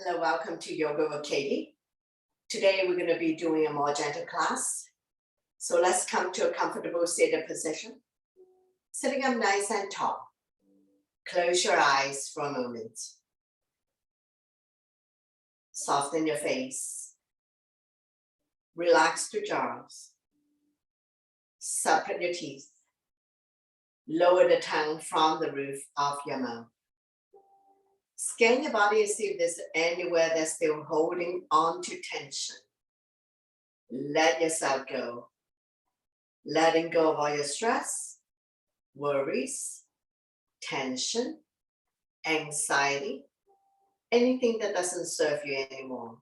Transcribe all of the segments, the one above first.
Hello, welcome to Yoga with Katie. Today we're going to be doing a more gentle class. So let's come to a comfortable seated position. Sitting up nice and tall. Close your eyes for a moment. Soften your face. Relax the jaws. Separate your teeth. Lower the tongue from the roof of your mouth. Scan your body and see if there's anywhere that's still holding on to tension. Let yourself go. Letting go of all your stress, worries, tension, anxiety, anything that doesn't serve you anymore.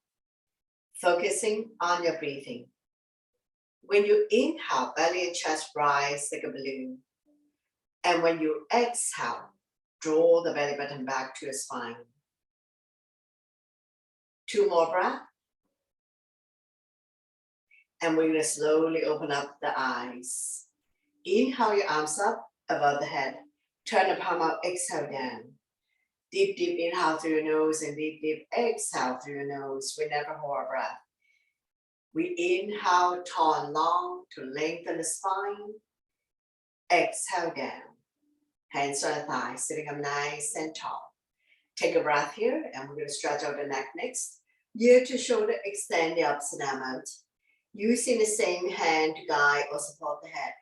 Focusing on your breathing. When you inhale, belly and chest rise like a balloon. And when you exhale, draw the belly button back to your spine. 2 more breaths. And we're going to slowly open up the eyes. Inhale your arms up above the head. Turn the palm out, exhale down. Deep, deep inhale through your nose and deep, deep exhale through your nose. We never hold our breath. We inhale tall and long to lengthen the spine. Exhale down. Hands on the thighs, sitting up nice and tall. Take a breath here, and we're going to stretch out the neck next. Ear to shoulder, extend the opposite arm out. Using the same hand to guide or support the head.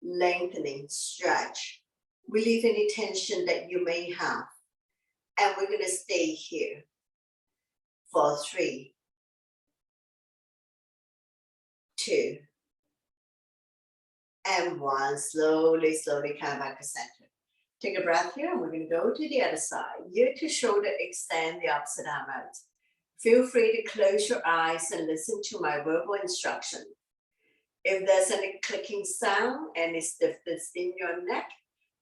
Lengthening, stretch. Relieve any tension that you may have. And we're going to stay here for 3, 2, and 1. Slowly, slowly come back to center. Take a breath here, and we're going to go to the other side. Ear to shoulder, extend the opposite arm out. Feel free to close your eyes and listen to my verbal instruction. If there's any clicking sound, any stiffness in your neck,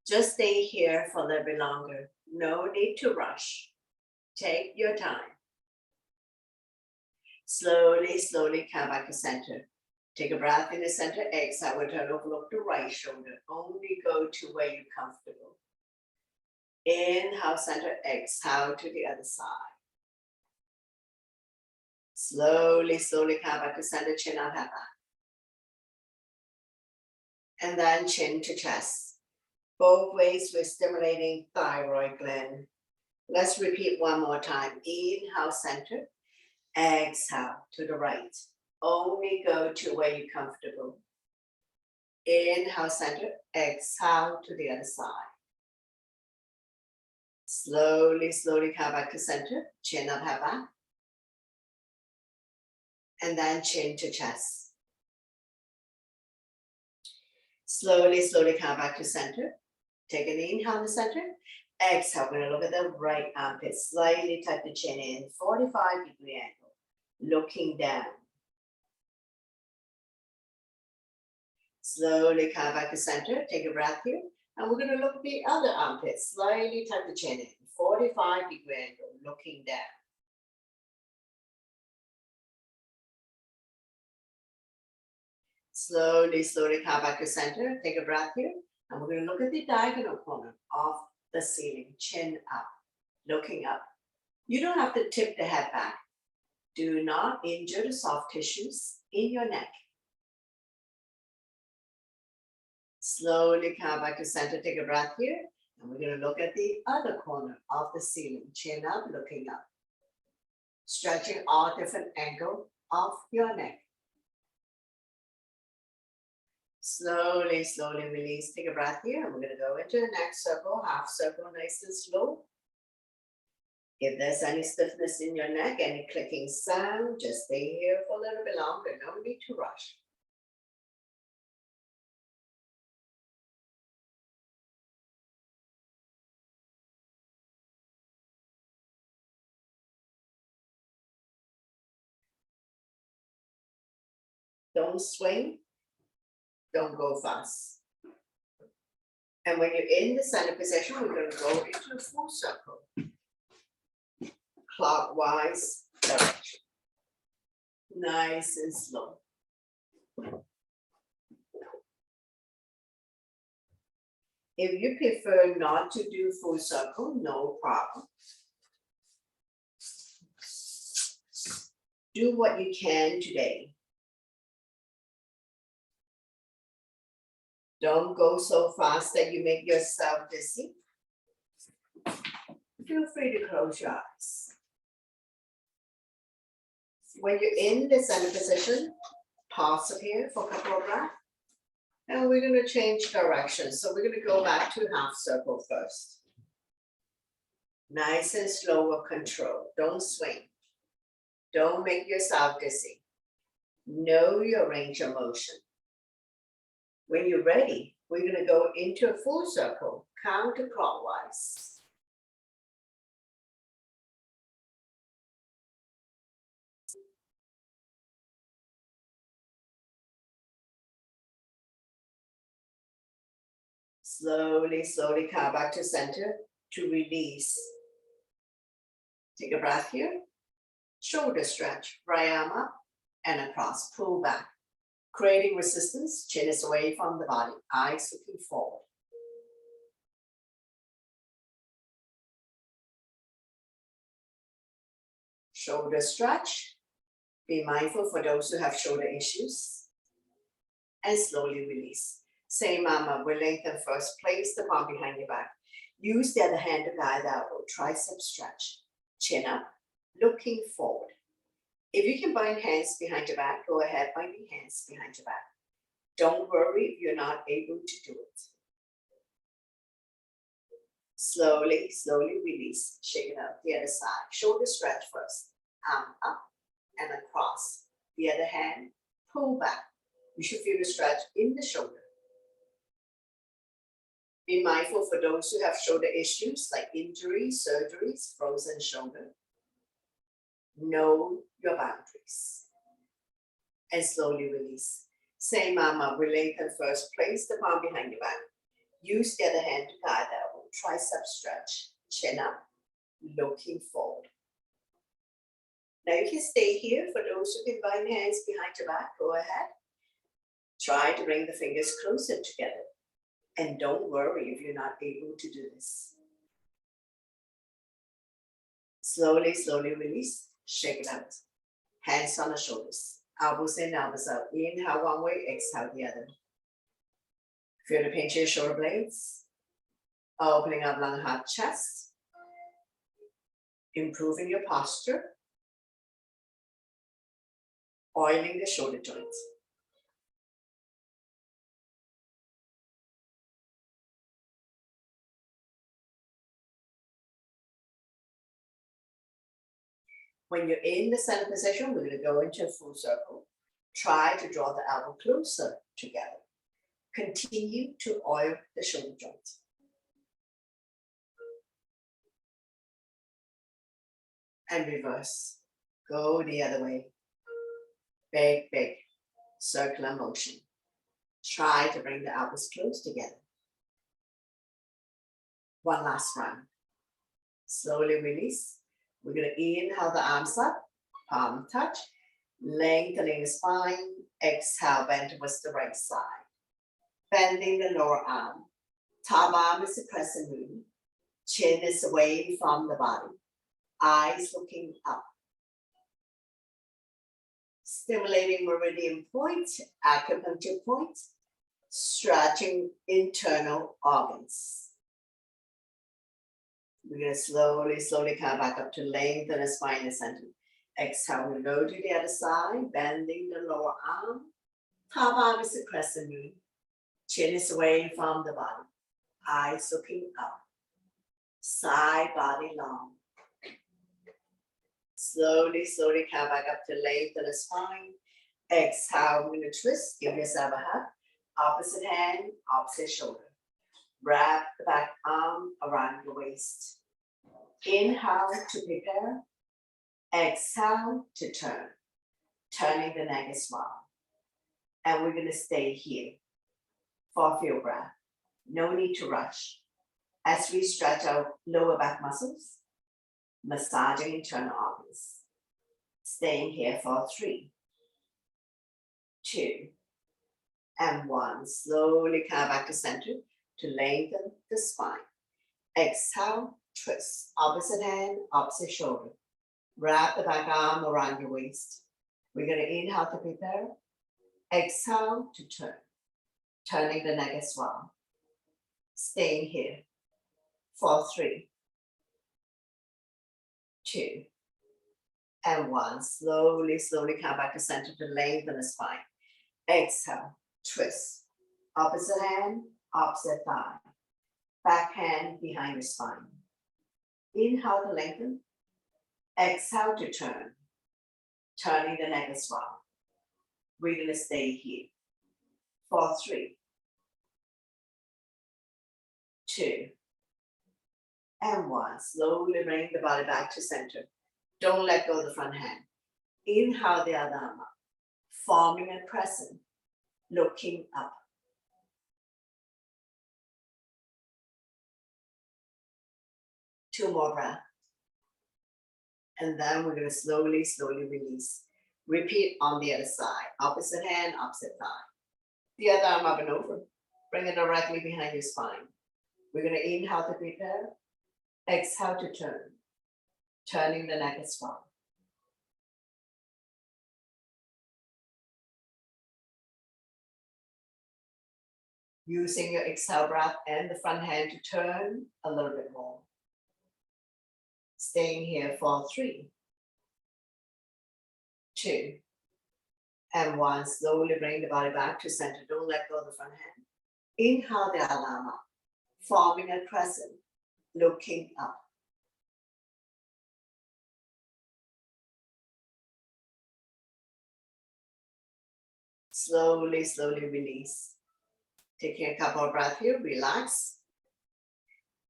just stay here for a little bit longer. No need to rush. Take your time. Slowly, slowly come back to center. Take a breath in the center, exhale, we'll turn over, look the right shoulder. Only go to where you're comfortable. Inhale, center, exhale to the other side. Slowly, slowly come back to center, chin up, head back. And then chin to chest. Both ways we're stimulating thyroid gland. Let's repeat one more time. Inhale, center, exhale to the right. Only go to where you're comfortable. Inhale, center, exhale to the other side. Slowly, slowly come back to center, chin up, head back. And then chin to chest. Slowly, slowly come back to center. Take an inhale in the center. Exhale, we're going to look at the right armpit. Slightly tuck the chin in, 45-degree angle. Looking down. Slowly come back to center. Take a breath here. And we're going to look at the other armpit. Slightly tuck the chin in, 45-degree angle. Looking down. Slowly, slowly come back to center. Take a breath here. And we're going to look at the diagonal corner of the ceiling. Chin up. Looking up. You don't have to tip the head back. Do not injure the soft tissues in your neck. Slowly come back to center. Take a breath here. And we're going to look at the other corner of the ceiling. Chin up, looking up. Stretching all different angles of your neck. Slowly, slowly release. Take a breath here. And we're going to go into the next circle, half circle, nice and slow. If there's any stiffness in your neck, any clicking sound, just stay here for a little bit longer. No need to rush. Don't swing. Don't go fast. And when you're in the center position, we're going to go into a full circle. Clockwise direction. Nice and slow. If you prefer not to do full circle, no problem. Do what you can today. Don't go so fast that you make yourself dizzy. Feel free to close your eyes. When you're in the center position, pause up here for a couple of breaths. And we're going to change direction. So we're going to go back to half circle first. Nice and slow with control. Don't swing. Don't make yourself dizzy. Know your range of motion. When you're ready, we're going to go into a full circle, counterclockwise. Slowly, slowly come back to center to release. Take a breath here. Shoulder stretch, right arm up and across, pull back. Creating resistance, chin is away from the body, eyes looking forward. Shoulder stretch. Be mindful for those who have shoulder issues. And slowly release. Same arm up, we lengthen first. Place the palm behind your back. Use the other hand to guide the elbow. Tricep stretch. Chin up, looking forward. If you can bind hands behind your back, go ahead, binding hands behind your back. Don't worry if you're not able to do it. Slowly, slowly release. Shake it out the other side. Shoulder stretch first. Arm up and across. The other hand, pull back. You should feel the stretch in the shoulder. Be mindful for those who have shoulder issues like injuries, surgeries, frozen shoulder. Know your boundaries. And slowly release. Same arm up, lengthen first. Place the palm behind your back. Use the other hand to guide the elbow. Tricep stretch. Chin up, looking forward. Now you can stay here. For those who can bind hands behind your back, go ahead. Try to bring the fingers closer together. And don't worry if you're not able to do this. Slowly, slowly release. Shake it out. Hands on the shoulders. Elbows in, elbows out. Inhale one way, exhale the other. Feel the pinch of your shoulder blades. Opening up lung, heart, chest. Improving your posture. Oiling the shoulder joints. When you're in the center position, we're going to go into a full circle. Try to draw the elbow closer together. Continue to oil the shoulder joints. And reverse. Go the other way. Big, big circular motion. Try to bring the elbows close together. One last round. Slowly release. We're going to inhale the arms up, palm touch, lengthening the spine. Exhale, bend towards the right side. Bending the lower arm. Top arm is a crescent moon. Chin is away from the body. Eyes looking up. Stimulating meridian point, acupuncture point, stretching internal organs. We're going to slowly, slowly come back up to lengthen the spine and center. Exhale, we go to the other side, bending the lower arm. Top arm is the crescent moon. Chin is away from the body. Eyes looking up. Side body long. Slowly, slowly come back up to lengthen the spine. Exhale, we're going to twist. Give yourself a hug. Opposite hand, opposite shoulder. Wrap the back arm around your waist. Inhale to prepare. Exhale to turn. Turning the neck as well. And we're going to stay here for a few breaths. No need to rush. As we stretch our lower back muscles, massaging internal organs. Staying here for 3, 2, and 1. Slowly come back to center to lengthen the spine. Exhale, twist. Opposite hand, opposite shoulder. Wrap the back arm around your waist. We're going to inhale to prepare. Exhale to turn. Turning the neck as well. Staying here for 3, 2, and 1. Slowly, slowly come back to center to lengthen the spine. Exhale, twist. Opposite hand, opposite thigh. Back hand behind the spine. Inhale to lengthen. Exhale to turn. Turning the neck as well. We're going to stay here for 3, 2, and 1. Slowly bring the body back to center. Don't let go of the front hand. Inhale the other arm up, forming a crescent, looking up. Two more breaths. And then we're going to slowly, slowly release. Repeat on the other side. Opposite hand, opposite thigh. The other arm up and over. Bring it directly behind your spine. We're going to inhale to prepare. Exhale to turn. Turning the neck as well. Using your exhale breath and the front hand to turn a little bit more. Staying here for 3, 2, and 1. Slowly bring the body back to center. Don't let go of the front hand. Inhale the other arm up, forming a crescent, looking up. Slowly, slowly release. Taking a couple of breaths here, relax.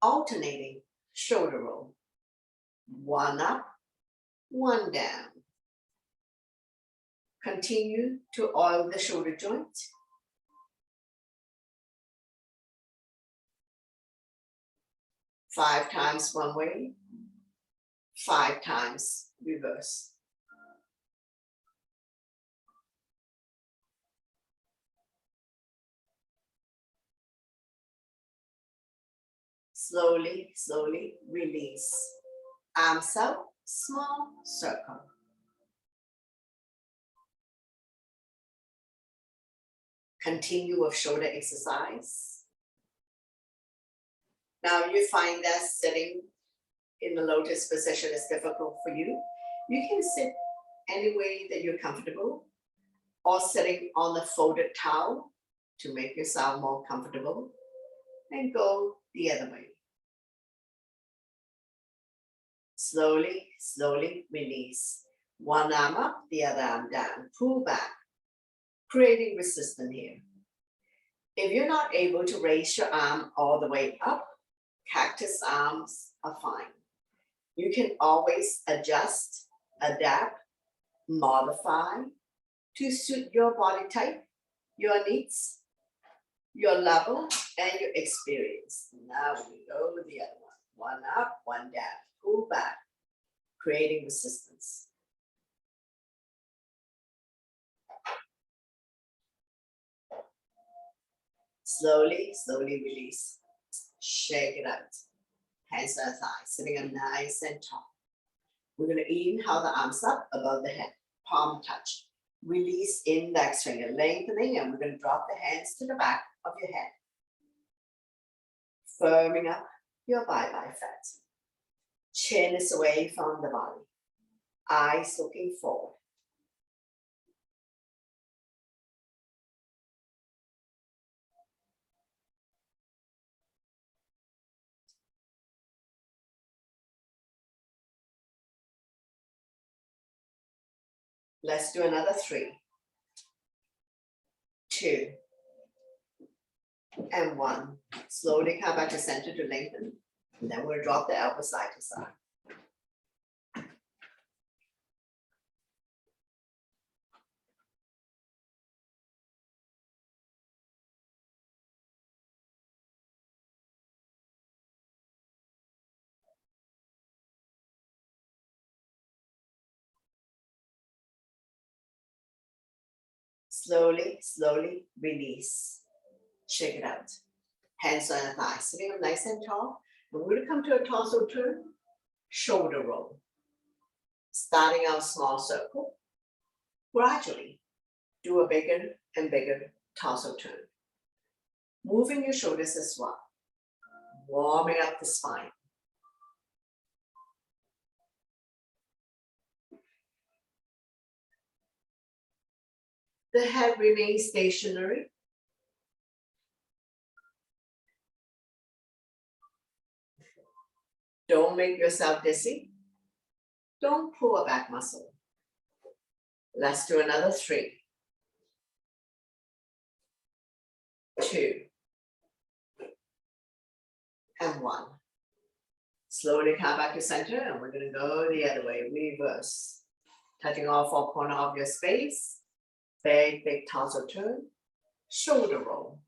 Alternating shoulder roll. 1 up, 1 down. Continue to oil the shoulder joint. Five times one way, 5 times reverse. Slowly, slowly release. Arms out, small circle. Continue with shoulder exercise. Now you find that sitting in the lotus position is difficult for you. You can sit any way that you're comfortable, or sitting on the folded towel to make yourself more comfortable, and go the other way. Slowly, slowly release. One arm up, the other arm down. Pull back, creating resistance here. If you're not able to raise your arm all the way up, cactus arms are fine. You can always adjust, adapt, modify to suit your body type, your needs, your level, and your experience. Now we go with the other one. 1 up, 1 down. Pull back, creating resistance. Slowly, slowly release. Shake it out. Hands to the thighs, sitting up nice and tall. We're going to inhale the arms up above the head, palm touch. Release index finger, lengthening, and we're going to drop the hands to the back of your head. Firming up your bye-bye fat. Chin is away from the body. Eyes looking forward. Let's do another 3, 2, and 1. Slowly come back to center to lengthen. And then we'll drop the elbow side to side. Slowly, slowly release. Shake it out. Hands on the thighs, sitting up nice and tall. We're going to come to a torso turn, shoulder roll. Starting out small circle. Gradually, do a bigger and bigger torso turn. Moving your shoulders as well, warming up the spine. The head remains stationary. Don't make yourself dizzy. Don't pull a back muscle. Let's do another 3, 2, and 1. Slowly come back to center, and we're going to go the other way, reverse. Touching all 4 corners of your space. Big, big torso turn. Shoulder roll.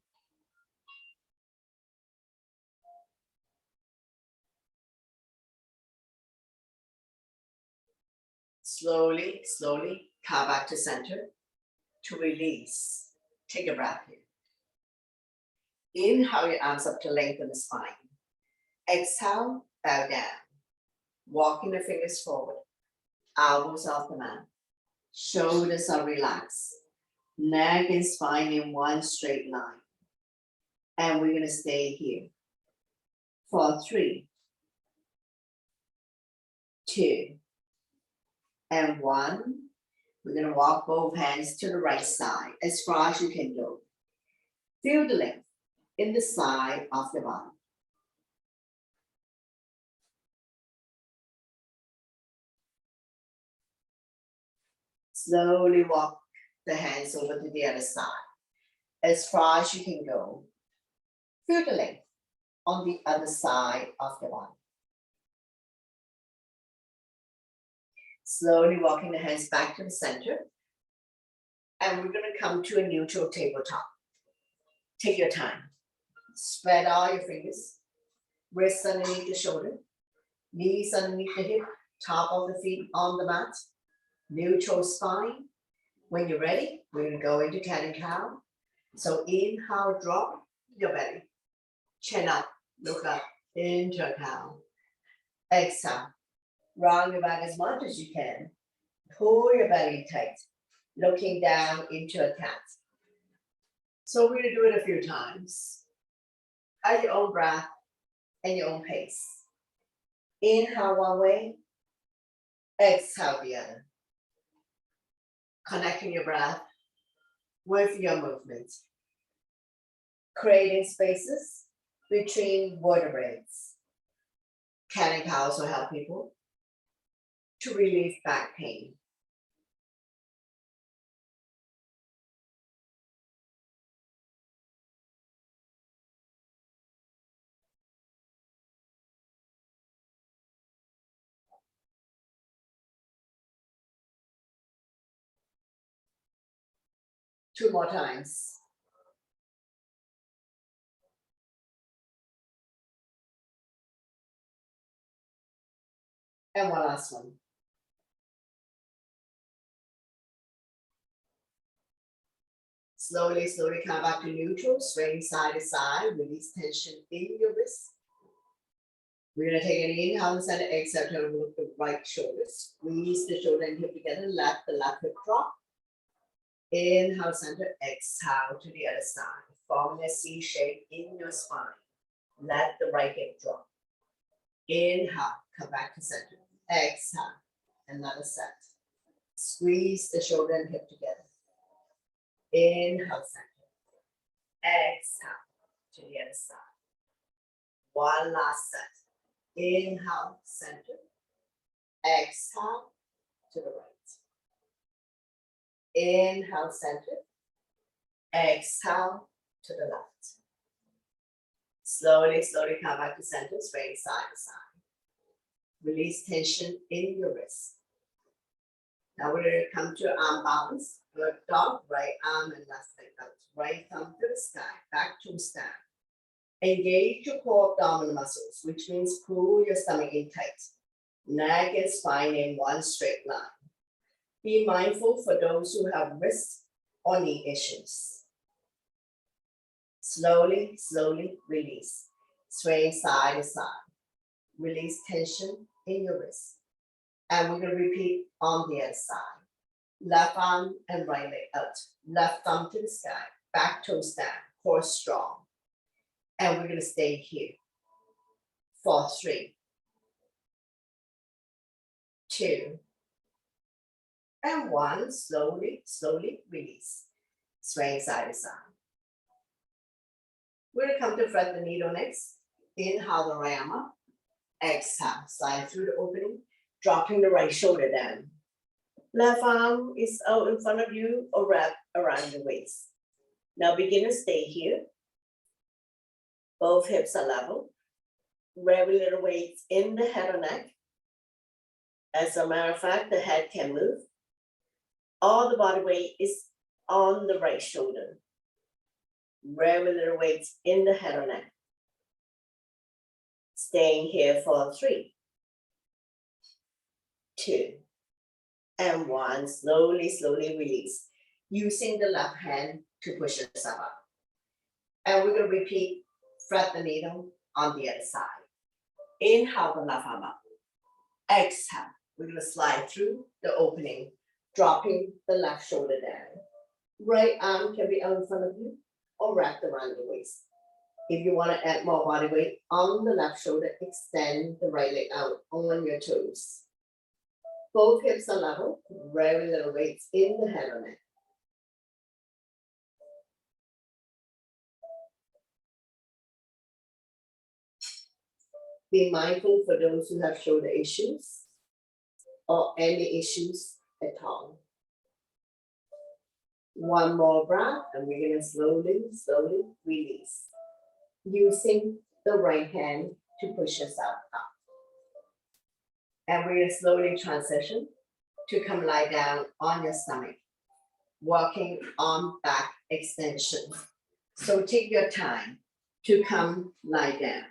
Slowly, slowly come back to center to release. Take a breath here. Inhale your arms up to lengthen the spine. Exhale, bow down. Walking the fingers forward. Elbows off the mat. Shoulders are relaxed. Neck and spine in one straight line. And we're going to stay here for 3, 2, and 1. We're going to walk both hands to the right side as far as you can go. Feel the length in the side of the body. Slowly walk the hands over to the other side as far as you can go. Feel the length on the other side of the body. Slowly walking the hands back to the center. And we're going to come to a neutral tabletop. Take your time. Spread all your fingers. Wrists underneath the shoulder. Knees underneath the hip. Top of the feet on the mat. Neutral spine. When you're ready, we're going to go into cat and cow. So inhale, drop your belly. Chin up, look up, into a cow. Exhale. Round your back as much as you can. Pull your belly tight, looking down into a cat. So we're going to do it a few times. At your own breath and your own pace. Inhale one way, exhale the other. Connecting your breath with your movement. Creating spaces between vertebrae. Cat and cow also help people to relieve back pain. Two more times. And one last one. Slowly, slowly come back to neutral, swaying side to side, release tension in your wrist. We're going to take an inhale and center, exhale, turn with the right shoulder. Squeeze the shoulder and hip together, let the left hip drop. Inhale, center, exhale to the other side. Forming a C shape in your spine. Let the right hip drop. Inhale, come back to center. Exhale, another set. Squeeze the shoulder and hip together. Inhale, center. Exhale to the other side. One last set. Inhale, center. Exhale to the right. Inhale, center. Exhale to the left. Slowly, slowly come back to center, swaying side to side. Release tension in your wrist. Now we're going to come to arm balance. Good dog, right arm and left leg out. Right thumb to the sky, back to stand. Engage your core abdominal muscles, which means pull your stomach in tight. Neck and spine in one straight line. Be mindful for those who have wrist or knee issues. Slowly, slowly release. Swaying side to side. Release tension in your wrist. And we're going to repeat on the other side. Left arm and right leg out. Left thumb to the sky. Back toes down. Core strong. And we're going to stay here for 3, 2, and 1. Slowly, slowly release. Swaying side to side. We're going to come to thread the needle next. Inhale the right arm up. Exhale, slide through the opening, dropping the right shoulder down. Left arm is out in front of you or wrap around your waist. Now begin to stay here. Both hips are level. Very little weight in the head or neck. As a matter of fact, the head can move. All the body weight is on the right shoulder. Very little weight in the head or neck. Staying here for 3, 2, and 1. Slowly, slowly release. Using the left hand to push yourself up. And we're going to repeat, thread the needle on the other side. Inhale the left arm up. Exhale. We're going to slide through the opening, dropping the left shoulder down. Right arm can be out in front of you or wrapped around the waist. If you want to add more body weight on the left shoulder, extend the right leg out on your toes. Both hips are level, very little weight in the head or neck. Be mindful for those who have shoulder issues or any issues at all. One more breath, and we're going to slowly, slowly release. Using the right hand to push yourself up. And we're going to slowly transition to come lie down on your stomach, walking on back extension. So take your time to come lie down.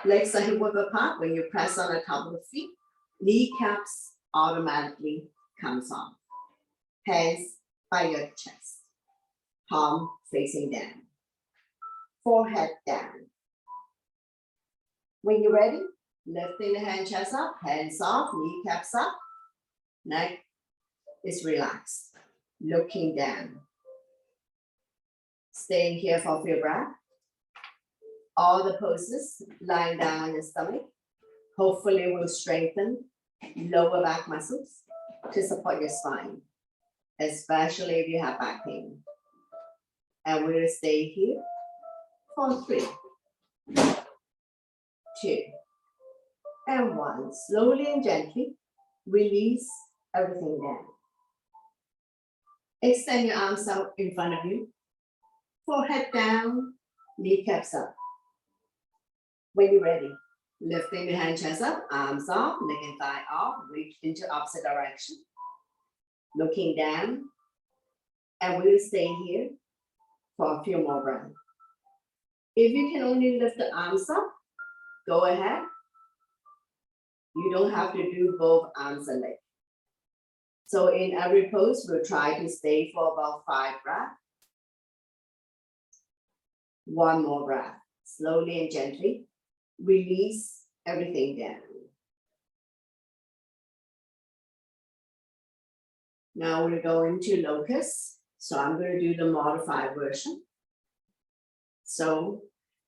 Legs are hip width apart. When you press on the top of the feet, kneecaps automatically comes on. Hands by your chest. Palm facing down. Forehead down. When you're ready, lifting the hand chest up, hands off, kneecaps up. Neck is relaxed. Looking down. Staying here for a few breaths. All the poses, lying down on your stomach, hopefully will strengthen lower back muscles to support your spine, especially if you have back pain. And we're going to stay here for 3, 2, and 1. Slowly and gently release everything down. Extend your arms out in front of you. Forehead down, kneecaps up. When you're ready, lifting the hand chest up, arms off, neck and thigh off, reach into opposite direction. Looking down, and we'll stay here for a few more breaths. If you can only lift the arms up, go ahead. You don't have to do both arms and legs. So in every pose, we'll try to stay for about 5 breaths. One more breath. Slowly and gently release everything down. Now we're going to locust. So I'm going to do the modified version. So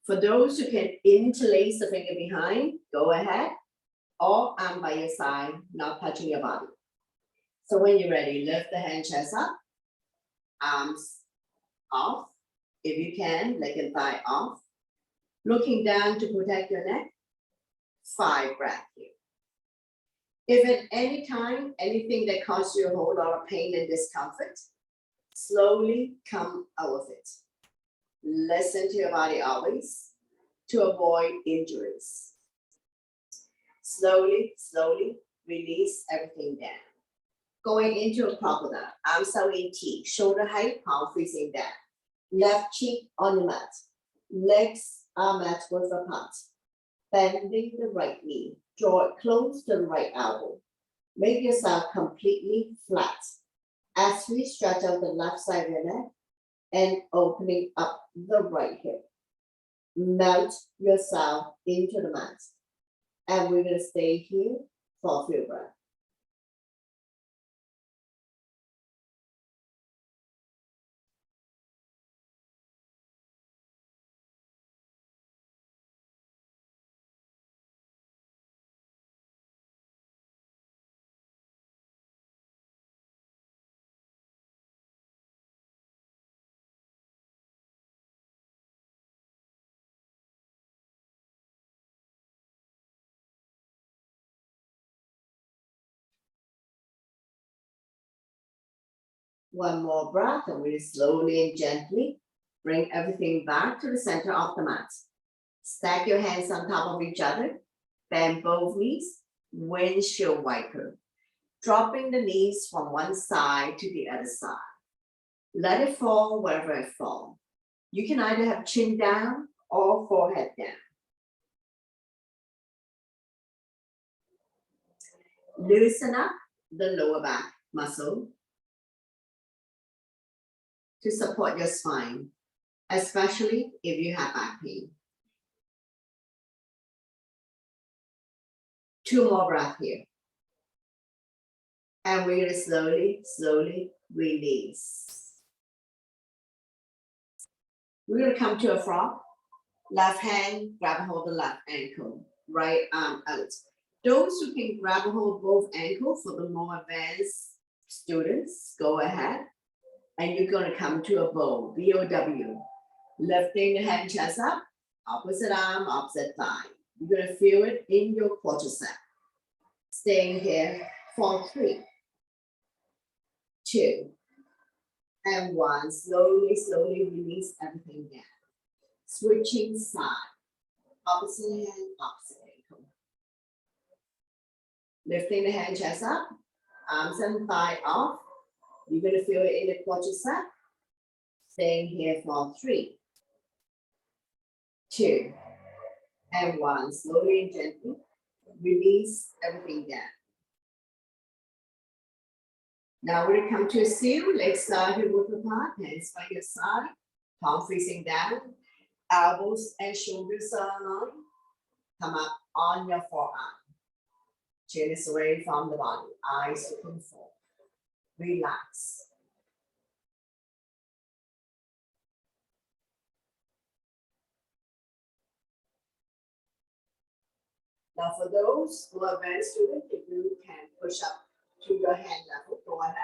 for those who can interlace the finger behind, go ahead. Or arm by your side, not touching your body. So when you're ready, lift the hand chest up, arms off. If you can, leg and thigh off. Looking down to protect your neck. 5 breaths here. If at any time, anything that causes you a whole lot of pain and discomfort, slowly come out of it. Listen to your body always to avoid injuries. Slowly, slowly release everything down. Going into a crocodile, arms out in T, shoulder height, palm facing down. Left cheek on the mat. Legs are mat width apart. Bending the right knee. Draw it close to the right elbow. Make yourself completely flat. As we stretch out the left side of your neck and opening up the right hip. Melt yourself into the mat. And we're going to stay here for a few breaths. One more breath, and really slowly and gently bring everything back to the center of the mat. Stack your hands on top of each other, bend both knees, windshield wiper, dropping the knees from one side to the other side. Let it fall wherever it falls. You can either have chin down or forehead down. Loosen up the lower back muscle to support your spine, especially if you have back pain. 2 more breaths here. And we're gonna slowly release. We're gonna come to a frog. Left hand, grab a hold of the left ankle, right arm out. Those who can grab a hold of both ankles for the more advanced students, go ahead. And you're gonna come to a bow, B-O-W. Lifting the hand chest up, opposite arm, opposite thigh. You're gonna feel it in your quadricep. Staying here for 3, 2, and 1. Slowly release everything down. Switching side, opposite hand, opposite ankle. Lifting the hand chest up, arms and thigh off. You're gonna feel it in the quadricep. Staying here for 3, 2, and 1. Slowly and gently release everything down. Now we're gonna come to a seal, legs side hip width apart, hands by your side, palm facing down, elbows and shoulders are aligned. Come up on your forearm. Chin is away from the body, eyes open forward. Relax. Now for those who are advanced students, if you can push up to your hand level, go ahead.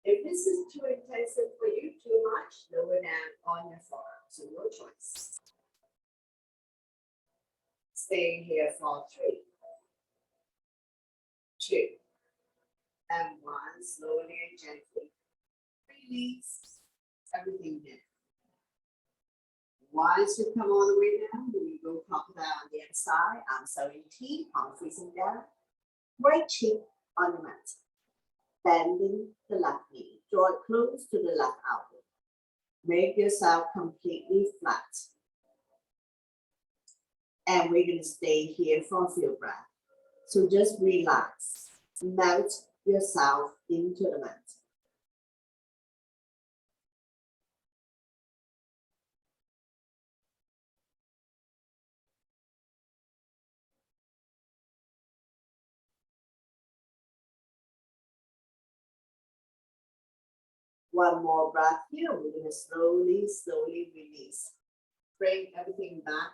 If this is too intensive for you, too much, lower down on your forearm, so your choice. Staying here for 3, 2, and 1. Slowly and gently release everything down. Once you come all the way down, we go crocodile on the inside. I'm sewing T, palm facing down. Right cheek on the mat. Bending the left knee. Draw it close to the left elbow. Make yourself completely flat. And we're going to stay here for a few breaths. So just relax. Melt yourself into the mat. One more breath here. We're going to slowly release. Bring everything back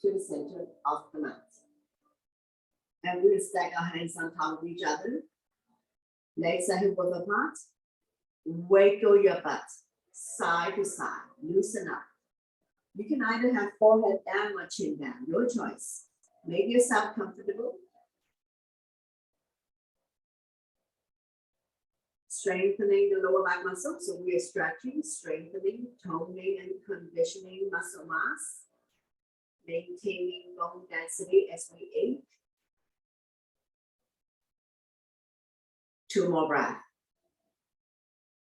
to the center of the mat. And we'll stack our hands on top of each other. Legs are hip width apart. Wiggle your butt side to side. Loosen up. You can either have forehead down or chin down. Your choice. Make yourself comfortable. Strengthening the lower back muscle. So we are stretching, strengthening, toning, and conditioning muscle mass. Maintaining bone density as we age. 2 more breaths.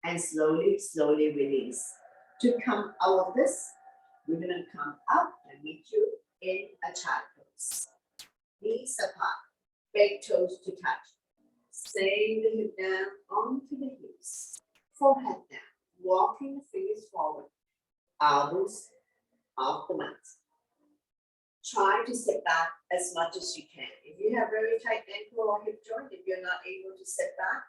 And slowly release. To come out of this, we're gonna come up and meet you in a child pose. Knees apart, big toes to touch. Staying the hip down onto the hips. Forehead down, walking the fingers forward. Elbows off the mat. Try to sit back as much as you can. If you have very tight ankle or hip joint, if you're not able to sit back,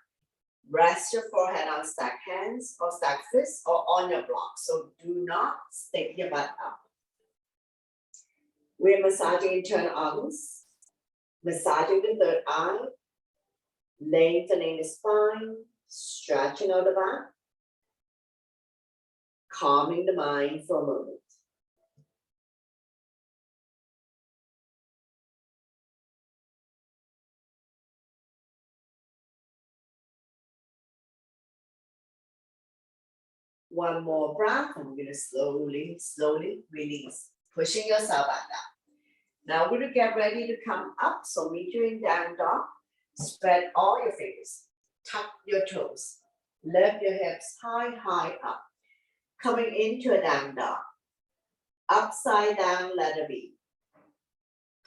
rest your forehead on stacked hands or stacked fists or on your block. So do not stick your butt up. We're massaging internal organs, massaging the third eye, lengthening the spine, stretching out the back, calming the mind for a moment. One more breath, and we're gonna slowly, slowly release, pushing yourself back up. Now we're gonna get ready to come up. So meet you in down dog. Spread all your fingers. Tuck your toes. Lift your hips high, high up. Coming into a down dog. Upside down letter B.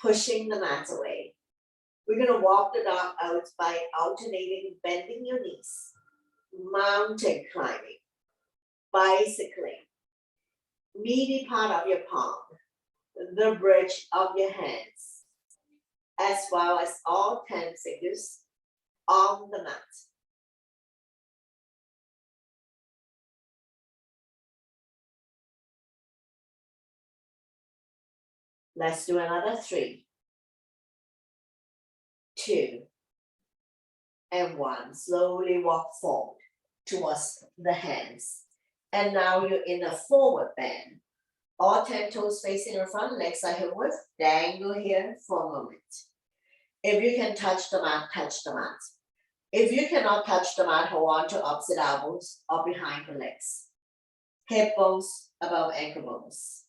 Pushing the mat away. We're gonna walk the dog out by alternating, bending your knees. Mountain climbing. Bicycling. Meaty part of your palm. The bridge of your hands, as well as all 10 fingers on the mat. Let's do another 3, 2, and 1. Slowly walk forward towards the hands. And now you're in a forward bend. All 10 toes facing in front, legs are hip width. Dangle here for a moment. If you can touch the mat, touch the mat. If you cannot touch the mat, hold on to opposite elbows or behind the legs. Hip bones above ankle bones.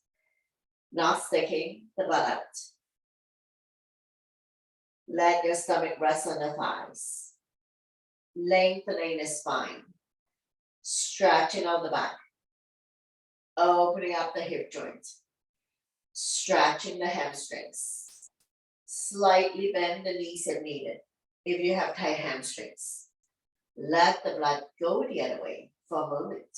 Not sticking the butt out. Let your stomach rest on the thighs. Lengthening the spine. Stretching out the back. Opening up the hip joint. Stretching the hamstrings. Slightly bend the knees if needed. If you have tight hamstrings. Let the blood go the other way for a moment.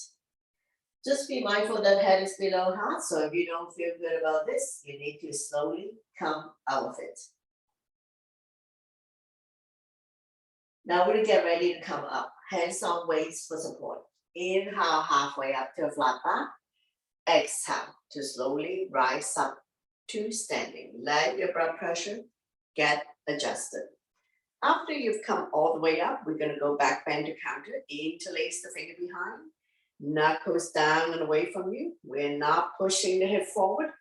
Just be mindful that head is below heart. So if you don't feel good about this, you need to slowly come out of it. Now we're gonna get ready to come up. Hands on waist for support. Inhale halfway up to a flat back. Exhale to slowly rise up to standing. Let your blood pressure get adjusted. After you've come all the way up, we're gonna go back bend to counter. Interlace the finger behind. Knuckles down and away from you. We're not pushing the hip forward.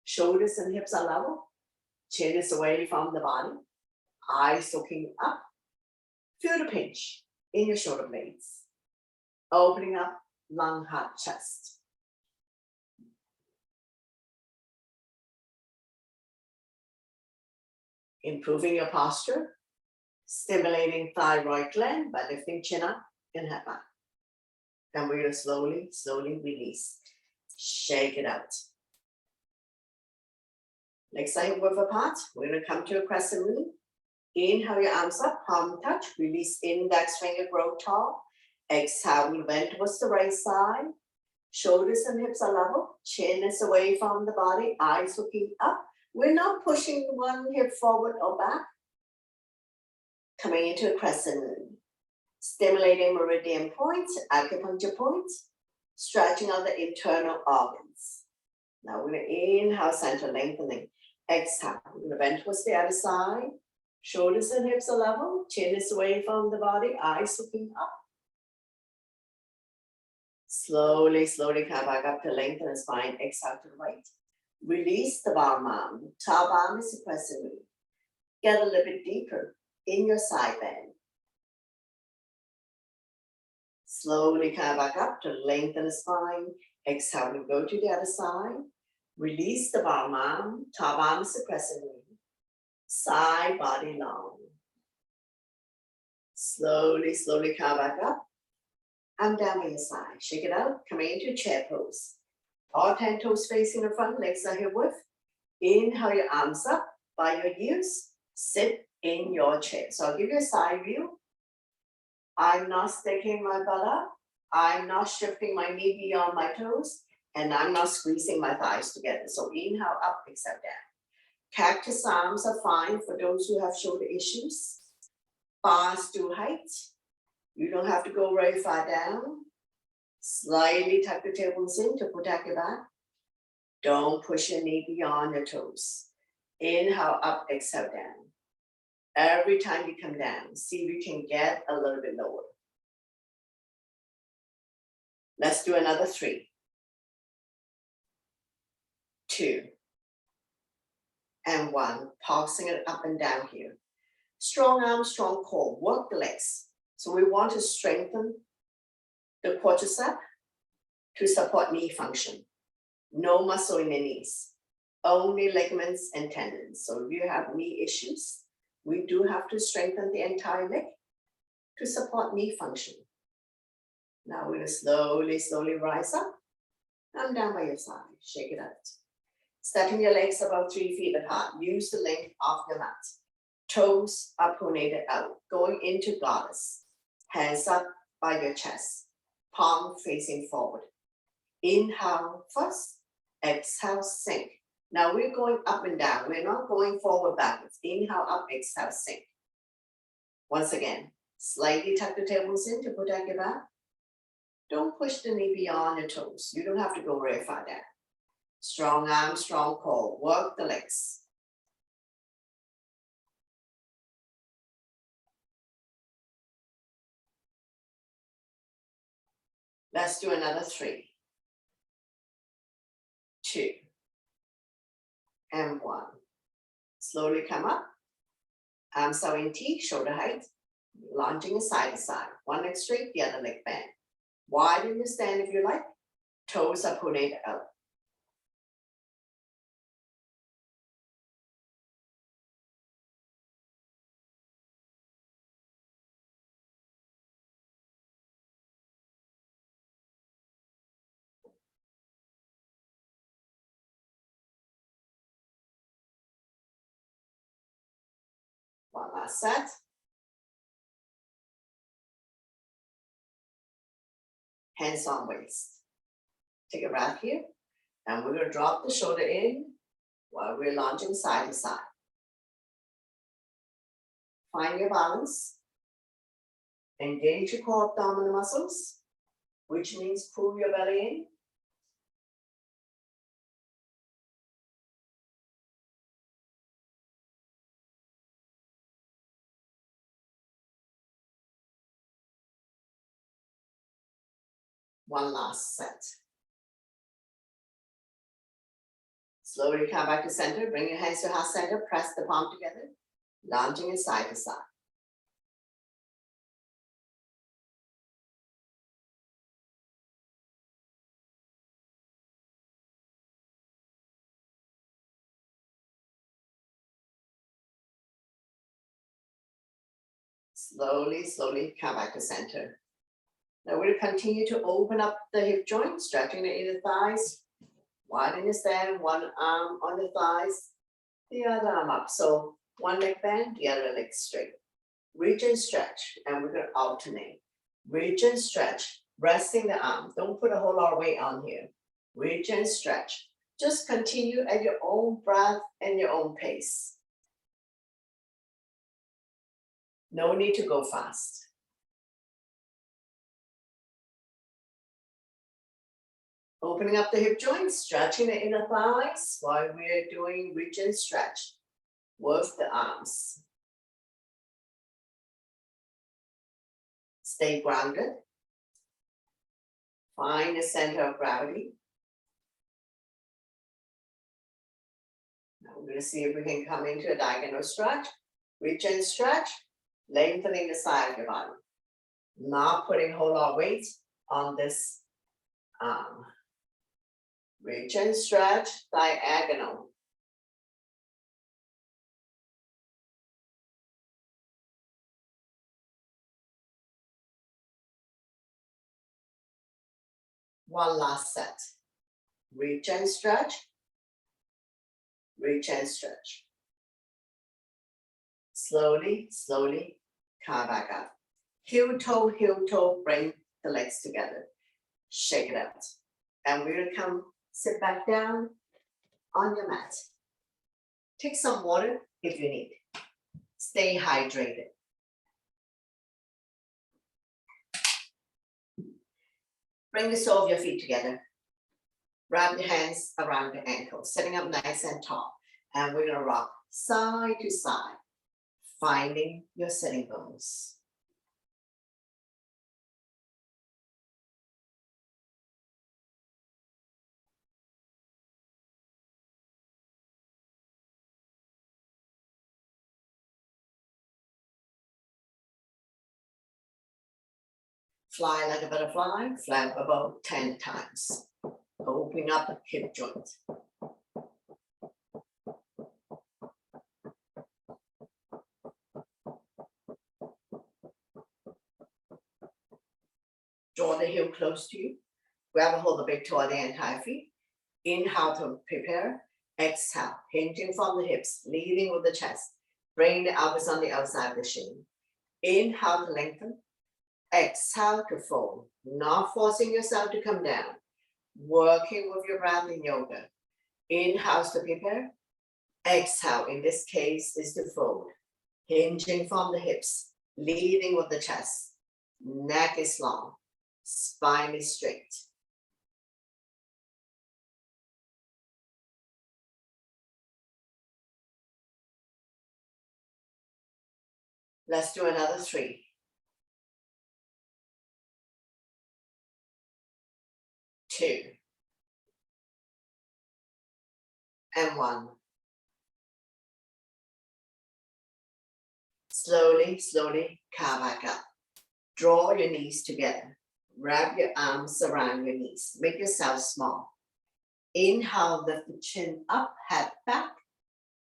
Shoulders and hips are level. Chin is away from the body. Eyes looking up. Feel the pinch in your shoulder blades. Opening up lung, heart, chest. Improving your posture. Stimulating thyroid gland by lifting chin up and head back. Then we're gonna slowly, slowly release. Shake it out. Legs are hip width apart. We're gonna come to a crescent moon. Inhale your arms up, palm touch. Release index finger, grow tall. Exhale, we bend towards the right side. Shoulders and hips are level. Chin is away from the body. Eyes looking up. We're not pushing one hip forward or back. Coming into a crescent moon. Stimulating meridian points, acupuncture points, stretching out the internal organs. Now we're gonna inhale, center lengthening. Exhale, we're gonna bend towards the other side. Shoulders and hips are level, chin is away from the body, eyes looking up. Slowly, slowly come back up to lengthen the spine. Exhale to the right. Release the bottom arm. Top arm is a crescent moon. Get a little bit deeper in your side bend. Slowly come back up to lengthen the spine. Exhale, we go to the other side. Release the bottom arm. Top arm is a crescent moon. Side body long. Slowly, slowly come back up. And down by your side. Shake it out. Coming into chair pose. All 10 toes facing the front, legs are hip width. Inhale your arms up by your heels. Sit in your chair. So I'll give you a side view. I'm not sticking my butt up. I'm not shifting my knee beyond my toes. And I'm not squeezing my thighs together. So inhale up, exhale down. Cactus arms are fine for those who have shoulder issues. Bars to height. You don't have to go very far down. Slightly tuck the tailbones in to protect your back. Don't push your knee beyond your toes. Inhale up, exhale down. Every time you come down, see if you can get a little bit lower. Let's do another 3, 2, and 1. Pulsing it up and down here. Strong arms, strong core. Work the legs. So we want to strengthen the quadricep to support knee function. No muscle in the knees, only ligaments and tendons. So if you have knee issues, we do have to strengthen the entire leg to support knee function. Now we're gonna slowly rise up. Come down by your side, shake it out. Stepping your legs about 3 feet apart. Use the length of your mat. Toes are pronated out, going into goddess. Hands up by your chest, palm facing forward. Inhale first, exhale, sink. Now we're going up and down. We're not going forward, backwards. Inhale up, exhale, sink. Once again, slightly tuck the tailbones in to protect your back. Don't push the knee beyond your toes. You don't have to go very far down. Strong arms, strong core. Work the legs. Let's do another 3, 2, and 1. Slowly come up. Arms are in T, shoulder height. Launching side to side. One leg straight, the other leg bent. Widen your stand if you like. Toes are pronated out. One last set. Hands on waist. Take a breath here. And we're going to drop the shoulder in while we're launching side to side. Find your balance. Engage your core abdominal muscles, which means pull your belly in. One last set. Slowly come back to center. Bring your hands to heart center. Press the palm together. Launching side to side. Slowly come back to center. Now we're going to continue to open up the hip joint, stretching the inner thighs. Widen your stand, one arm on the thighs, the other arm up. So one leg bent, the other leg straight. Reach and stretch, and we're going to alternate. Reach and stretch, resting the arm. Don't put a whole lot of weight on here. Reach and stretch. Just continue at your own breath and your own pace. No need to go fast. Opening up the hip joints, stretching the inner thighs while we're doing reach and stretch. Work the arms. Stay grounded. Find the center of gravity. Now we're going to see if we can come into a diagonal stretch. Reach and stretch, lengthening the side of your body. Not putting a whole lot of weight on this arm. Reach and stretch, diagonal. One last set. Reach and stretch. Reach and stretch. Slowly come back up. Heel toe, bring the legs together. Shake it out. And we're gonna come sit back down on your mat. Take some water if you need. Stay hydrated. Bring the sole of your feet together. Wrap your hands around your ankles, sitting up nice and tall. And we're gonna rock side to side, finding your sitting bones. Fly like a butterfly, flap about 10 times. Opening up the hip joint. Draw the heel close to you. Grab a hold of the big toe of the entire feet. Inhale to prepare. Exhale, hinging from the hips, leading with the chest. Bring the elbows on the outside of the shin. Inhale to lengthen. Exhale to fold. Not forcing yourself to come down. Working with your breath in yoga. Inhale to prepare. Exhale, in this case, is to fold. Hinging from the hips, leading with the chest. Neck is long. Spine is straight. Let's do another 3. 2. And 1. Slowly, slowly, come back up. Draw your knees together. Wrap your arms around your knees. Make yourself small. Inhale, lift the chin up, head back.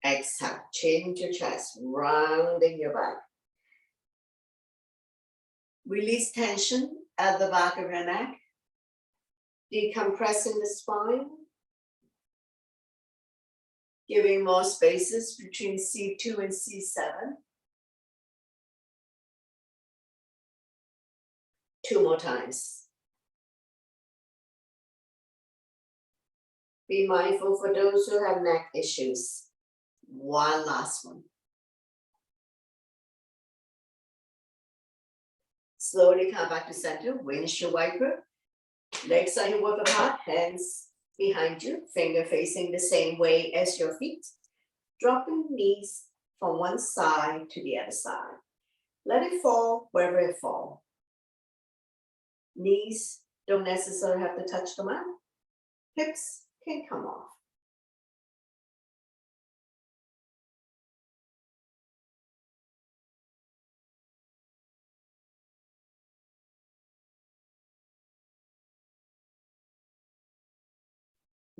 Exhale, chin to chest, rounding your back. Release tension at the back of your neck. Decompressing the spine. Giving more spaces between C2 and C7. 2 more times. Be mindful for those who have neck issues. 1 last one. Slowly come back to center, windshield wiper. Legs are hip width apart, hands behind you, finger facing the same way as your feet. Dropping knees from one side to the other side. Let it fall wherever it falls. Knees don't necessarily have to touch the mat. Hips can come off.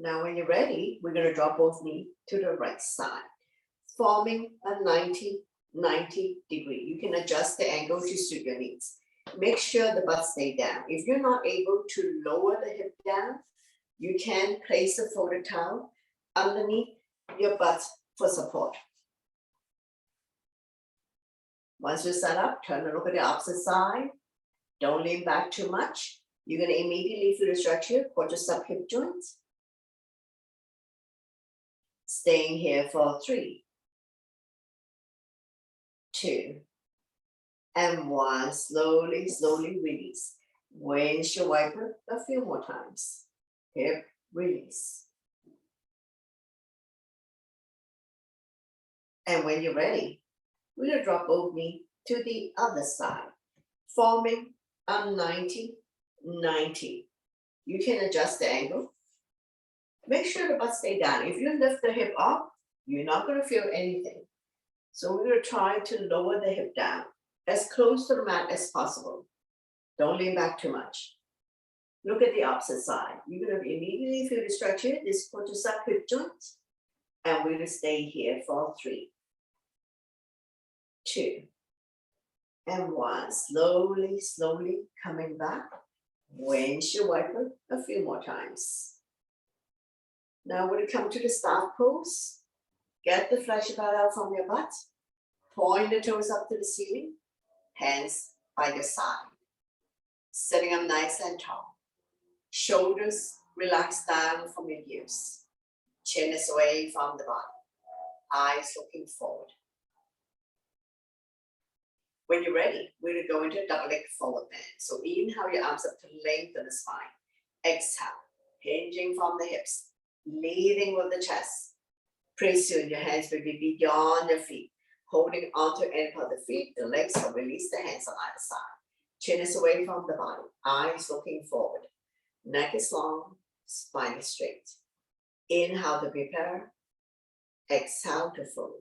Now when you're ready, we're going to drop both knees to the right side, forming a 90 degree. You can adjust the angle to suit your needs. Make sure the butt stay down. If you're not able to lower the hip down, you can place a folded towel underneath your butt for support. Once you're set up, turn and look at the opposite side. Don't lean back too much. You're going to immediately feel the stretch here, quadricep hip joints. Staying here for 3, 2, and 1. Slowly, slowly release. Windshield wiper a few more times. Hip release. And when you're ready, we're going to drop both knees to the other side, forming a 90. You can adjust the angle. Make sure the butt stay down. If you lift the hip up, you're not going to feel anything. So we're going to try to lower the hip down as close to the mat as possible. Don't lean back too much. Look at the opposite side. You're going to immediately feel the stretch here, this quadricep hip joint. And we're going to stay here for 3, 2, and 1. Slowly, slowly coming back. Windshield wiper a few more times. Now when you come to the staff pose, get the flesh about out from your butt. Point the toes up to the ceiling. Hands by your side. Sitting up nice and tall. Shoulders relax down from your ears. Chin is away from the body. Eyes looking forward. When you're ready, we're going to go into a double leg forward bend. So inhale your arms up to lengthen the spine. Exhale, hinging from the hips. Leading with the chest. Pretty soon your hands will be beyond your feet. Holding onto end of the feet, the legs will release the hands on either side. Chin is away from the body. Eyes looking forward. Neck is long, spine is straight. Inhale to prepare. Exhale to fold.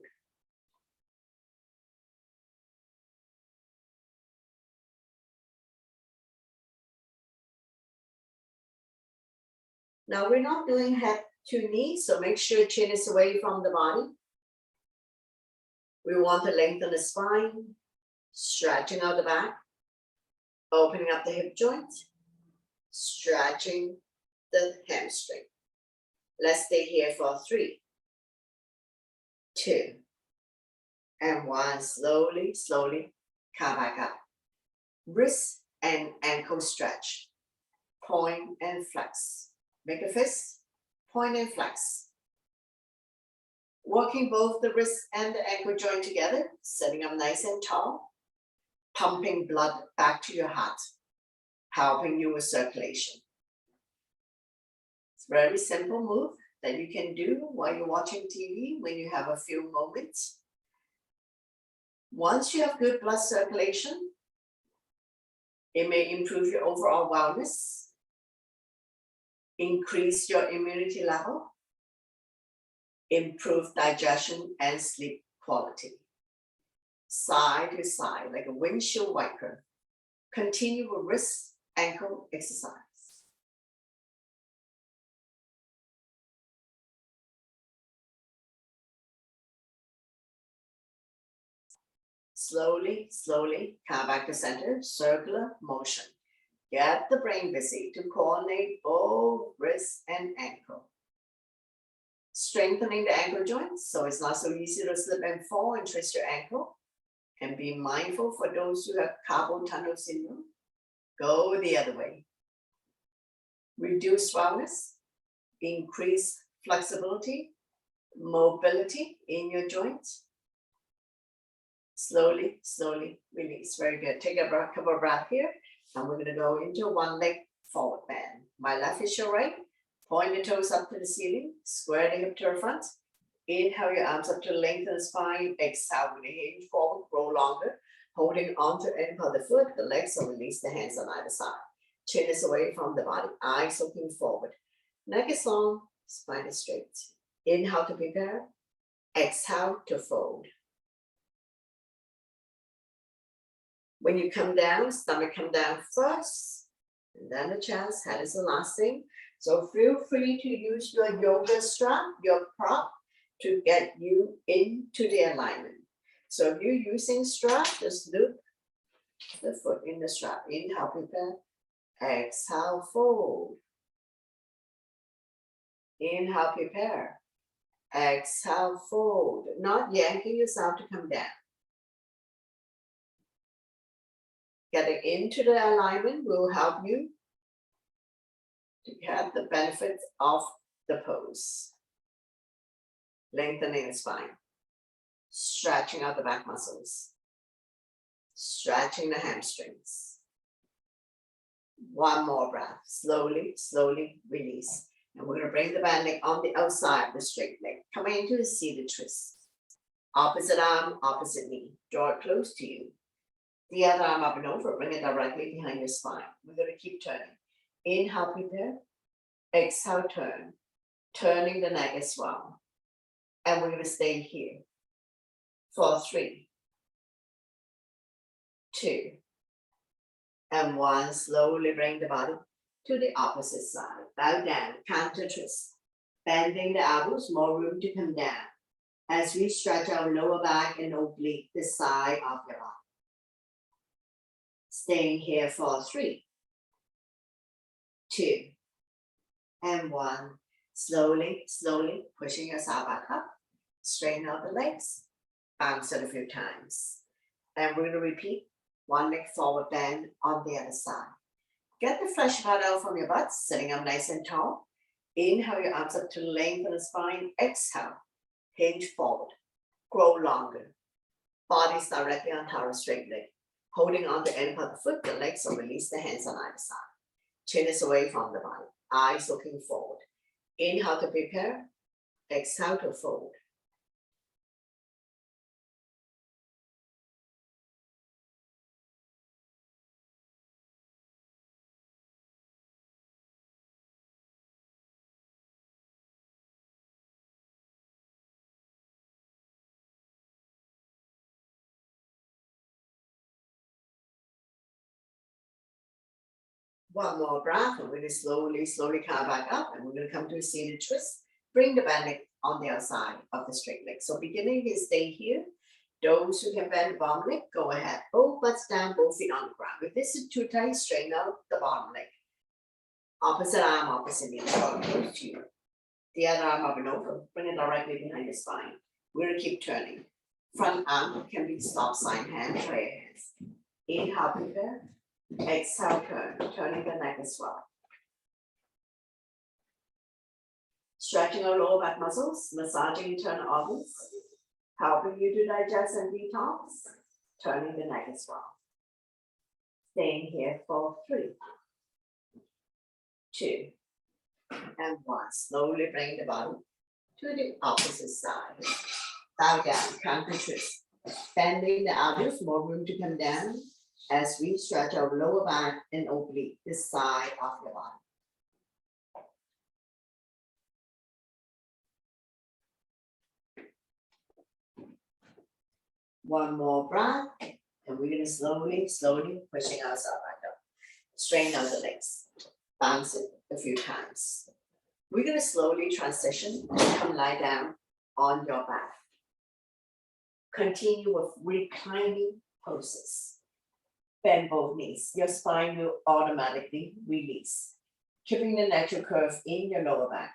Now we're not doing head to knee, so make sure chin is away from the body. We want to lengthen the spine, stretching out the back, opening up the hip joint, stretching the hamstring. Let's stay here for 3, 2, and 1. Slowly, slowly come back up. Wrist and ankle stretch. Point and flex. Make a fist, point and flex. Working both the wrist and the ankle joint together, sitting up nice and tall, pumping blood back to your heart, helping you with circulation. It's a very simple move that you can do while you're watching TV when you have a few moments. Once you have good blood circulation, it may improve your overall wellness, increase your immunity level, improve digestion and sleep quality. Side to side, like a windshield wiper. Continue with wrist, ankle exercise. Slowly, slowly come back to center, circular motion. Get the brain busy to coordinate both wrist and ankle. Strengthening the ankle joints so it's not so easy to slip and fall and twist your ankle. And be mindful for those who have carpal tunnel syndrome. Go the other way. Reduce swellingness, increase flexibility, mobility in your joints. Slowly, slowly release. Very good. Take a couple of breaths here. And we're going to go into one leg forward bend. My left is your right. Point the toes up to the ceiling. Square the hip to the front. Inhale your arms up to lengthen the spine. Exhale with the hinge forward, grow longer. Holding on to end of the foot, the legs, so release the hands on either side. Chin is away from the body, eyes looking forward. Neck is long, spine is straight. Inhale to prepare. Exhale to fold. When you come down, stomach come down first, and then the chest, head is the last thing. So feel free to use your yoga strap, your prop, to get you into the alignment. So if you're using strap, just loop the foot in the strap. Inhale, prepare. Exhale, fold. Inhale, prepare. Exhale, fold. Not yanking yourself to come down. Getting into the alignment will help you to get the benefits of the pose. Lengthening the spine. Stretching out the back muscles. Stretching the hamstrings. One more breath. Slowly, slowly release. And we're going to bring the band leg on the outside of the straight leg. Coming into a seated twist. Opposite arm, opposite knee. Draw it close to you. The other arm up and over. Bring it directly behind your spine. We're going to keep turning. Inhale, prepare. Exhale, turn. Turning the neck as well. And we're going to stay here for 3, 2, and 1. Slowly bring the body to the opposite side. Bow down, counter twist. Bending the elbows, more room to come down. As we stretch our lower back and oblique the side of your body. Staying here for 3, 2, and 1. Slowly, slowly pushing yourself back up. Straighten out the legs. Bounce it a few times. And we're going to repeat one leg forward bend on the other side. Get the fresh blood out from your butt, sitting up nice and tall. Inhale your arms up to lengthen the spine. Exhale, hinge forward, grow longer. Body's directly on top of straight leg. Holding on the end of the foot, the legs, so release the hands on either side. Chin is away from the body, eyes looking forward. Inhale to prepare. Exhale to fold. One more breath, and we're gonna slowly come back up, and we're gonna come to a seated twist. Bring the bend leg on the outside of the straight leg. So beginning is stay here. Those who can bend the bottom leg, go ahead. Both butts down, both feet on the ground. If this is too tight, straighten out the bottom leg. Opposite arm, opposite knee. Close to you. The other arm up and over. Bring it directly behind the spine. We're gonna keep turning. Front arm can be stop sign hand, try your hands. Inhale, prepare. Exhale, turning the neck as well. Stretching our lower back muscles, massaging internal organs, helping you to digest and detox, turning the neck as well. Staying here for 3, 2, and 1. Slowly bring the bottom to the opposite side. Bow down, counter twist. Bending the elbows, more room to come down as we stretch our lower back and oblique the side of your body. One more breath, and we're gonna slowly pushing ourselves back up. Straighten out the legs, bounce it a few times. We're gonna slowly transition and come lie down on your back. Continue with reclining poses. Bend both knees. Your spine will automatically release, keeping the natural curve in your lower back.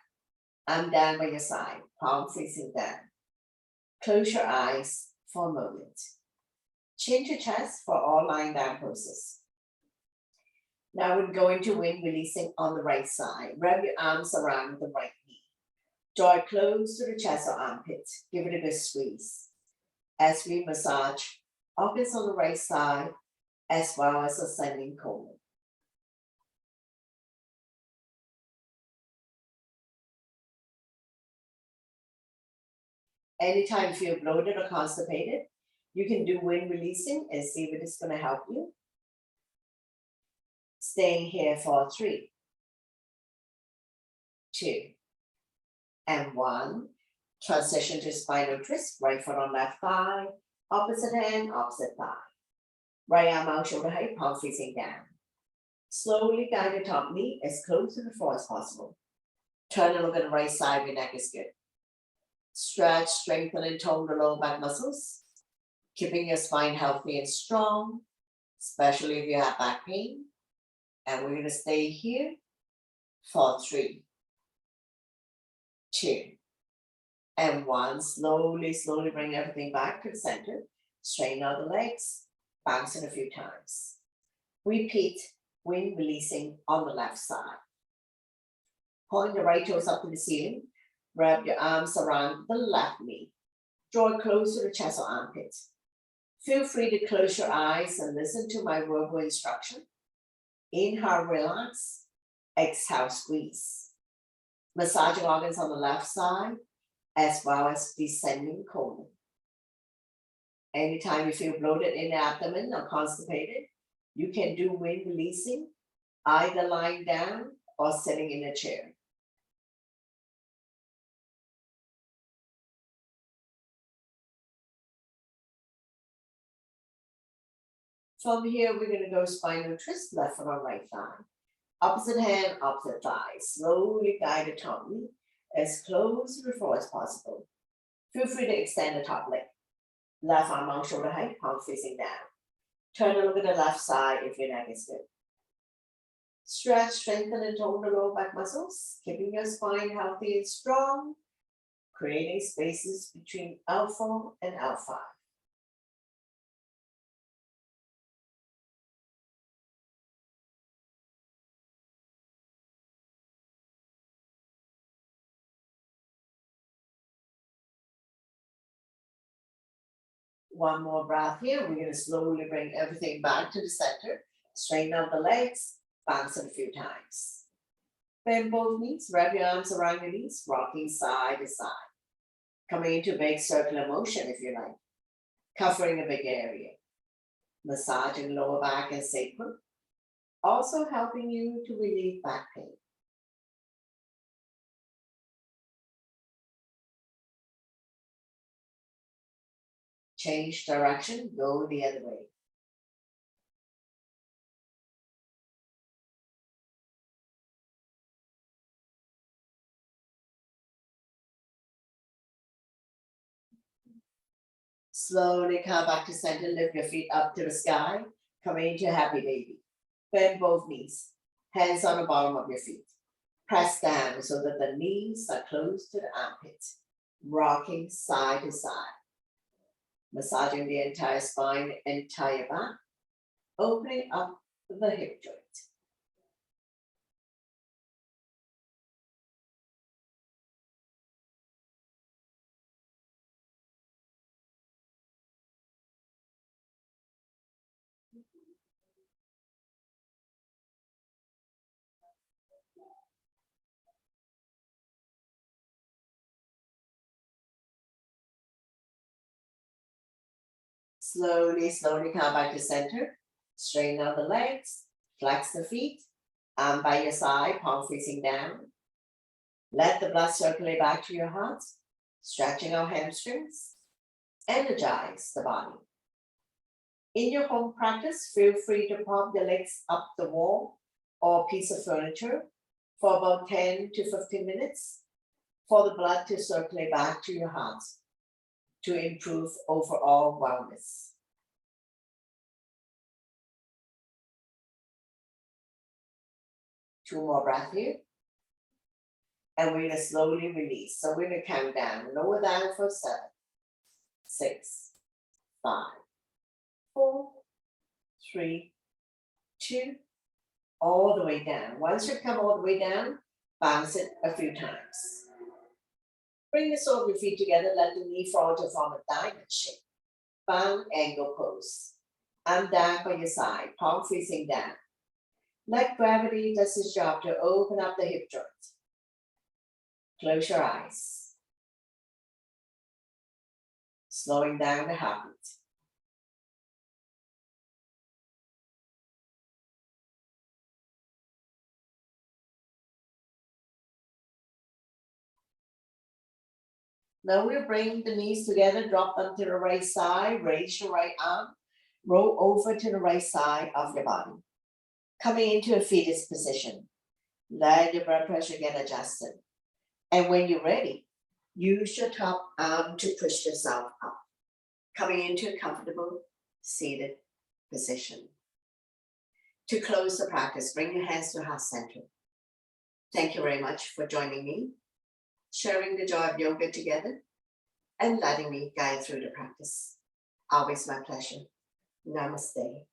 Arm down by your side, palm facing down. Close your eyes for a moment. Change your chest for all lying down poses. Now we're going to wind releasing on the right side. Wrap your arms around the right knee. Draw it close to the chest or armpit. Give it a good squeeze. As we massage organs on the right side, as well as ascending colon. Anytime you feel bloated or constipated, you can do wind releasing and see if it's going to help you. Staying here for 3, 2, and 1. Transition to spinal twist, right foot on left thigh, opposite hand, opposite thigh. Right arm out, shoulder height, palm facing down. Slowly guide the top knee as close to the floor as possible. Turn and look at the right side, your neck is good. Stretch, strengthen, and tone the lower back muscles, keeping your spine healthy and strong, especially if you have back pain. And we're gonna stay here for 3, 2, and 1. Slowly bring everything back to the center. Straighten out the legs, bounce it a few times. Repeat, wind releasing on the left side. Point the right toes up to the ceiling. Wrap your arms around the left knee. Draw it close to the chest or armpit. Feel free to close your eyes and listen to my verbal instruction. Inhale, relax. Exhale, squeeze. Massaging organs on the left side, as well as descending colon. Anytime you feel bloated in the abdomen or constipated, you can do wind releasing, either lying down or sitting in a chair. From here, we're gonna go spinal twist, left foot on right thigh. Opposite hand, opposite thigh. Slowly guide the top knee as close to the floor as possible. Feel free to extend the top leg. Left arm on shoulder height, palm facing down. Turn and look at the left side if your neck is good. Stretch, strengthen, and tone the lower back muscles, keeping your spine healthy and strong, creating spaces between L4 and L5. One more breath here. We're going to slowly bring everything back to the center. Straighten out the legs, bounce it a few times. Bend both knees, wrap your arms around your knees, rocking side to side. Coming into big circular motion if you like. Covering a big area. Massaging lower back and sacrum. Also helping you to relieve back pain. Change direction, go the other way. Slowly come back to center, lift your feet up to the sky, coming into happy baby. Bend both knees, hands on the bottom of your feet. Press down so that the knees are close to the armpits, rocking side to side. Massaging the entire spine, entire back, opening up the hip joint. Slowly come back to center. Straighten out the legs, flex the feet, arm by your side, palm facing down. Let the blood circulate back to your heart, stretching our hamstrings. Energize the body. In your home practice, feel free to prop the legs up the wall or piece of furniture for about 10 to 15 minutes for the blood to circulate back to your heart to improve overall wellness. Two more breaths here. And we're gonna slowly release. So we're gonna count down, lower down for 7, 6, 5, 4, 3, 2, all the way down. Once you come all the way down, bounce it a few times. Bring the sole of your feet together, let the knee fall to form a diamond shape. Bound angle pose. Arm down by your side, palm facing down. Let gravity does its job to open up the hip joint. Close your eyes. Slowing down the heartbeat. Now we'll bring the knees together, drop them to the right side, raise your right arm, roll over to the right side of your body. Coming into a fetus position. Let your blood pressure get adjusted. And when you're ready, use your top arm to push yourself up. Coming into a comfortable seated position. To close the practice, bring your hands to heart center. Thank you very much for joining me, sharing the joy of yoga together, and letting me guide through the practice. Always my pleasure. Namaste.